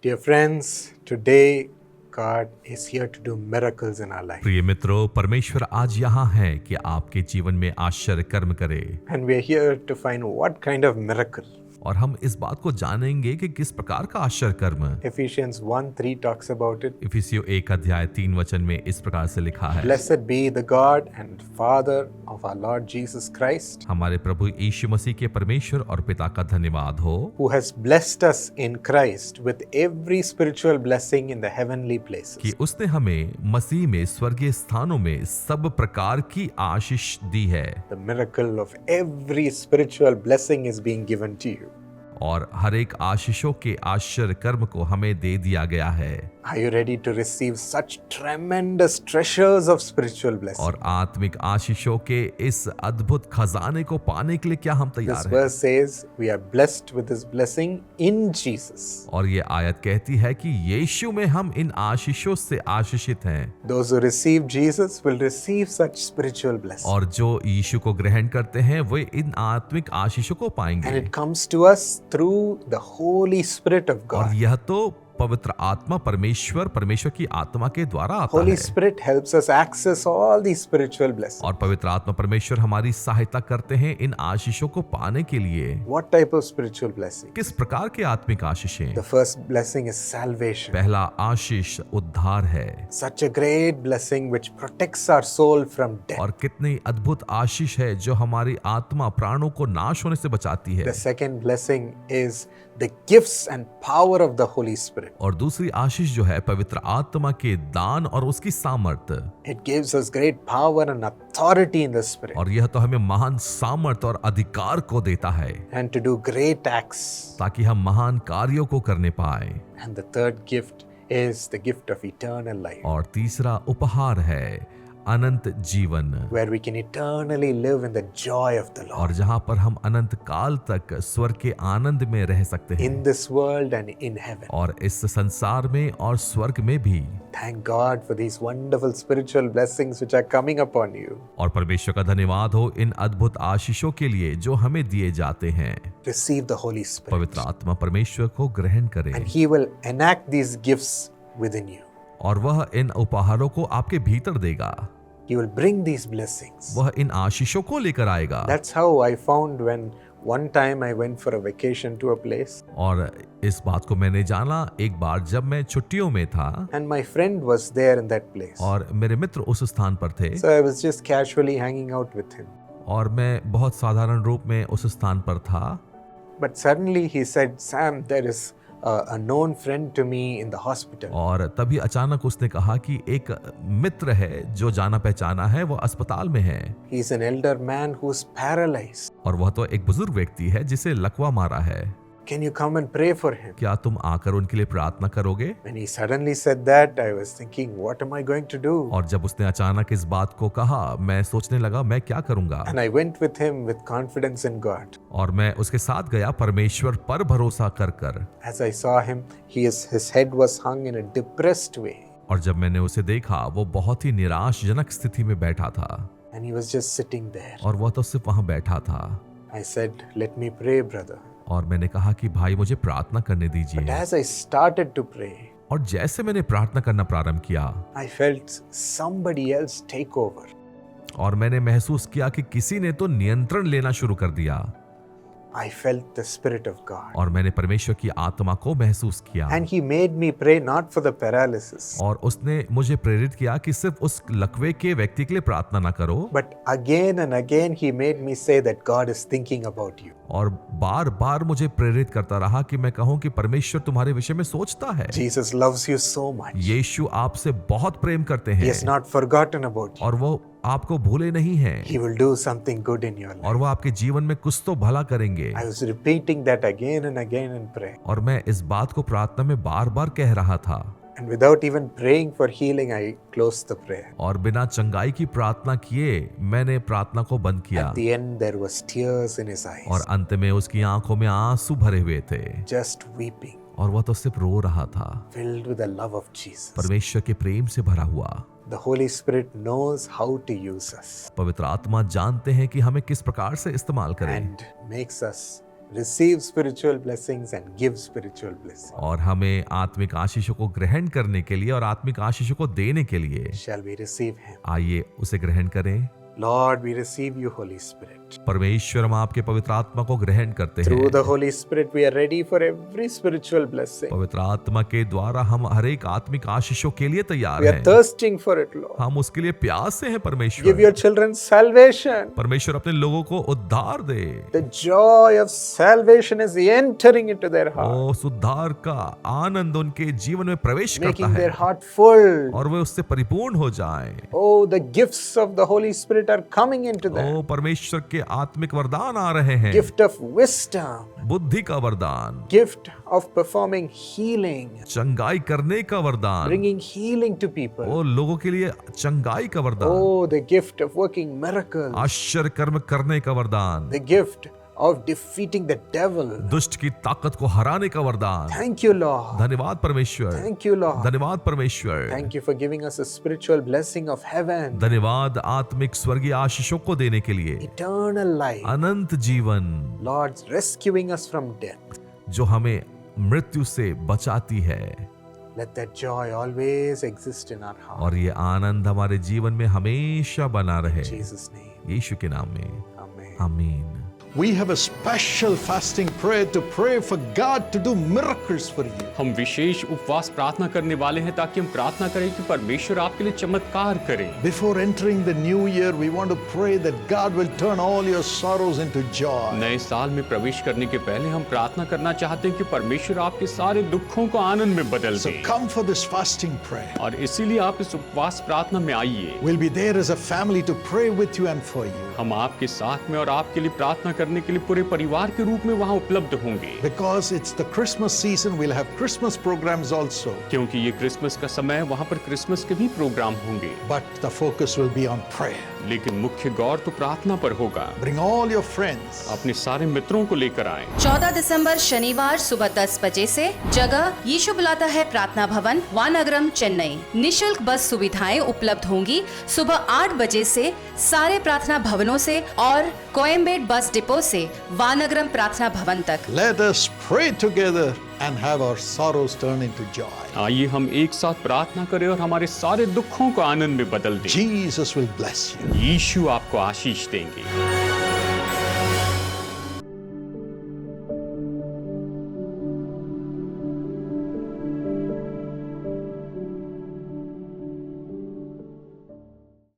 Dear friends, today God is here to do miracles in our life. प्रिय मित्रों, परमेश्वर आज यहाँ है कि आपके जीवन में आश्चर्य कर्म करे। And we are here to find what kind of miracle. और हम इस बात को जानेंगे कि किस प्रकार का आश्चर्य कर्म। Ephesians 1:3 talks about it. इफिसियों 1:3 में इस प्रकार से लिखा है, Blessed be the God and Father of our Lord Jesus Christ, हमारे प्रभु यीशु मसीह के परमेश्वर और पिता का धन्यवाद हो, who has blessed us in Christ with every spiritual blessing in the heavenly कि places. उसने हमें मसीह में स्वर्गीय स्थानों में सब प्रकार की आशीष दी है। The miracle of every spiritual blessing is being given to you. और हर एक आशीषों के आश्चर्य कर्म को हमें दे दिया गया है। Are you ready to receive such tremendous treasures of spiritual blessing? और आत्मिक आशीषों के इस अद्भुत खजाने को पाने के लिए क्या हम This तैयार हैं? verse says we are blessed with this blessing in Jesus. और ये आयत कहती है कि यीशु में हम इन आशीषों से आशीषित हैं। Those who receive Jesus will receive such spiritual blessing. और जो यीशु को ग्रहण करते हैं वे इन आत्मिक आशीषों को And पाएंगे। it comes to us through the Holy Spirit of और God. यह तो पवित्र आत्मा परमेश्वर की आत्मा के द्वारा आता Holy है। Spirit helps us access all these spiritual blessings. और पवित्र आत्मा परमेश्वर हमारी सहायता करते हैं इन आशीषों को पाने के लिए। What type of spiritual blessing? किस प्रकार के आत्मिक आशीषें? The first blessing is salvation. पहला आशीष उद्धार है। Such a great blessing which protects our soul from death. और कितनी अद्भुत आशीष है जो हमारी आत्मा प्राणों को नाश होने से बचाती है। The second blessing is the gifts and power of the Holy Spirit. और दूसरी आशीष जो है पवित्र आत्मा के दान और उसकी सामर्थ्य। It gives us great power and authority in the Spirit, और यह तो हमें महान सामर्थ्य और अधिकार को देता है and to do great acts. ताकि हम महान कार्यों को करने पाए। And the third gift is the gift of eternal life, और तीसरा उपहार है अनंत जीवन, where we can eternally live in the joy of the Lord, और जहां पर हम अनंत काल तक स्वर्ग के आनंद में रह सकते हैं, in this world and in heaven. और इस संसार में और स्वर्ग में भी। Thank God for these wonderful spiritual blessings which are coming upon you. और परमेश्वर का धन्यवाद हो इन अद्भुत आशीषों के लिए जो हमें दिए जाते हैं। Receive the Holy Spirit, पवित्र आत्मा परमेश्वर को ग्रहण करें and He will enact these gifts within you. और वह इन उपहारों को आपके भीतर देगा। He will bring these blessings. वह इन आशीषों को लेकर आएगा। That's how I found when one time I went for a vacation to a place, और इस बात को मैंने जाना एक बार जब मैं छुट्टियों में था and my friend was there in that place. और मेरे मित्र उस स्थान पर थे, So I was just casually hanging out with him. और मैं बहुत साधारण रूप में उस स्थान पर था। But suddenly he said, Sam, there is a known friend to me in the hospital. और तभी अचानक उसने कहा कि एक मित्र है जो जाना पहचाना है, वो अस्पताल में है। He's an elder man who's paralyzed. और वह तो एक बुजुर्ग व्यक्ति है जिसे लकवा मारा है। Can you come and pray for him? क्या तुम आकर उनके लिए प्रार्थना करोगे? When he suddenly said that, I was thinking, what am I going to do? और जब उसने अचानक इस बात को कहा, मैं सोचने लगा मैं क्या करूंगा। And I went with him with confidence in God. और मैं उसके साथ गया परमेश्वर पर भरोसा कर कर। As I saw him, his head was hung in a depressed way. और जब मैंने उसे देखा वो बहुत ही निराशजनक स्थिति में बैठा था, And he was just sitting there. और वह तो सिर्फ वहां बैठा था। I said, let me pray, brother. और मैंने कहा कि भाई मुझे प्रार्थना करने But दीजिए। as I started to pray, और जैसे मैंने प्रार्थना करना प्रारंभ किया I felt somebody else take over. और मैंने महसूस किया कि किसी ने तो नियंत्रण लेना शुरू कर दिया, I felt the Spirit of God. और मैंने परमेश्वर की आत्मा को महसूस किया। And He made me pray not for the paralysis, और उसने मुझे प्रेरित किया कि सिर्फ उस लकवे के व्यक्ति के लिए प्रार्थना ना करो, but again and again He made me say that God is thinking about you. और बार बार मुझे प्रेरित करता रहा कि मैं कहूं कि परमेश्वर तुम्हारे विषय में सोचता है। Jesus loves you so much. यीशु आपसे बहुत प्रेम करते He हैं has not forgotten about you. और वो आपको भूले नहीं हैं, He will do something good in your life. और वो आपके जीवन में कुछ तो भला करेंगे। I was repeating that again and again in prayer. और मैं इस बात को प्रार्थना में बार बार कह रहा था, And without even praying for healing, I closed the prayer. और बिना चंगाई की प्रार्थना किए मैंने प्रार्थना को बंद किया। At the end, there was tears in his eyes, और अंत में उसकी आंखों में आंसू भरे हुए थे, just weeping, और वह तो सिर्फ रो रहा था, filled with the love of Jesus. परमेश्वर के प्रेम से भरा हुआ। The Holy Spirit knows how to use us पवित्र आत्मा जानते हैं कि हमें किस प्रकार से इस्तेमाल करें, and makes us receive spiritual blessings and give spiritual blessings. और हमें आत्मिक आशीषों को ग्रहण करने के लिए और आत्मिक आशीषों को देने के लिए Shall we receive him? आइए उसे ग्रहण करें। Lord, we receive you, Holy Spirit. परमेश्वर, हम आपके पवित्र आत्मा को ग्रहण करते Through हैं। the Holy Spirit, we are ready for every spiritual blessing. पवित्र आत्मा के द्वारा हम हर एक आत्मिक आशीषों के लिए तैयार We are हैं। thirsting for it, Lord. हम उसके लिए प्यासे हैं। Give परमेश्वर, your children salvation. परमेश्वर अपने लोगों को उद्धार दे। The joy of salvation is entering into their heart, उस उद्धार का आनंद उनके जीवन में प्रवेश करता making है their heart full. और वे उससे परिपूर्ण हो जाएं। Oh, the gifts of the Holy Spirit are coming into them. ओ परमेश्वर के आत्मिक वरदान आ रहे हैं। Gift of wisdom, बुद्धि का वरदान, gift of performing healing, चंगाई करने का वरदान, bringing healing to people. ओ लोगों के लिए चंगाई का वरदान, Oh, the gift of working miracles, आश्चर्य कर्म करने का वरदान, the gift of defeating the devil. दुष्ट की ताकत को हराने का वरदान। Thank you, Lord. धन्यवाद परमेश्वर, Thank you, Lord. धन्यवाद परमेश्वर, Thank you for giving us a spiritual blessing of heaven, धन्यवाद आत्मिक स्वर्गीय आशीषों को देने के लिए। eternal life. अनंत जीवन Lord, rescuing us from death. जो हमें मृत्यु से बचाती है, Let that joy always exist in our heart. और ये आनंद हमारे जीवन में हमेशा बना रहे। In Jesus' name. यीशु के नाम में Amen. आमीन। We have a special fasting prayer to pray for God to do miracles for you. हम विशेष उपवास प्रार्थना करने वाले हैं ताकि हम प्रार्थना करें कि परमेश्वर आपके लिए चमत्कार करे। Before entering the new year, we want to pray that God will turn all your sorrows into joy. नए साल में प्रवेश करने के पहले हम प्रार्थना करना चाहते हैं कि परमेश्वर आपके सारे दुखों को आनंद में बदल So they. come for this fasting prayer. और इसीलिए आप इस उपवास प्रार्थना में आइए। We'll be there as a family to pray with you and for you. हम आपके साथ में और आपके लिए प्रार्थना करने के लिए पूरे परिवार के रूप में वहाँ उपलब्ध होंगे। Because it's the Christmas season, we'll have Christmas programs also. क्योंकि ये क्रिसमस का समय है, वहाँ पर क्रिसमस के भी प्रोग्राम होंगे। But the focus will be on prayer. लेकिन मुख्य गौर तो प्रार्थना पर होगा। Bring all your friends. अपने सारे मित्रों को लेकर आए। 14 दिसंबर शनिवार सुबह 10 बजे से। जगह यीशु बुलाता है प्रार्थना भवन, वानगरम, चेन्नई। निशुल्क बस सुविधाएं उपलब्ध होंगी सुबह 8 बजे से सारे प्रार्थना भवनों से और कोयम्बेड बस डिपो से वानगरम प्रार्थना भवन तक। Let us pray together and have our sorrows turn into joy. आइए हम एक साथ प्रार्थना करें और हमारे सारे दुखों को आनंद में बदल दें। Jesus will bless you. यीशु आपको आशीष देंगे।